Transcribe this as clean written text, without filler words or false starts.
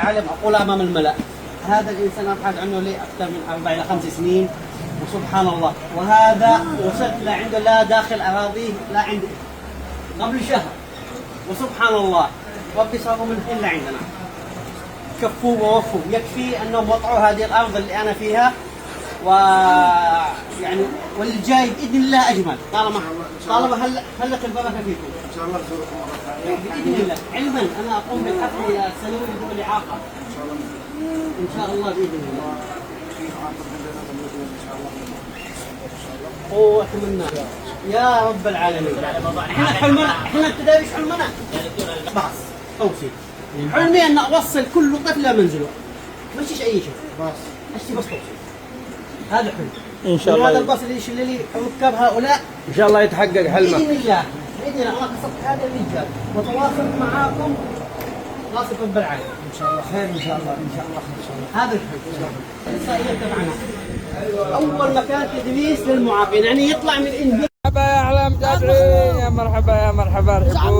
العالم أقول أمام الملأ هذا الإنسان أبحث عنه لي أكثر من 4 إلى 5 سنين، وسبحان الله وهذا وصلت لعنده لا داخل أراضيه لا عند قبل شهر، وسبحان الله ربي صابوا منه إلا عندنا. كفوا ووفوا، يكفي أنهم وضعوا هذه الأرض اللي أنا فيها، ويعني واللي جاي بإذن الله أجمل طالما هلت البركة فيكم. ان شاء الله نزوركم مره ثانيه بإذن الله. علما أنا أقوم بالحفل السنوي لذوي الإعاقة إن شاء الله بإذن الله. وأتمنى يا رب العالمين. احنا حلمنا، احنا ابتدائي ايش حلمنا؟ بس توصيل. حلمي ان اوصل كل طفل الى منزله. مشيش اي شيء. بس توصيل. هذا حلم. ان شاء الله. هذا الباص اللي يشيل لي ركاب هؤلاء ان شاء الله يتحقق حلمك. باذن الله. باذن الله انا قصدت هذا الرجال وتواصلت معاكم ناصر رب العالمين. ان شاء الله خير ان شاء الله ان شاء الله خير ان شاء الله. هذا الحلم. الإحصائية تبعنا أول مكان تدريس للمعاقين، يعني يطلع من إنجلترا. مرحبا يا أحلام تابعين، يا مرحبا يا مرحبا.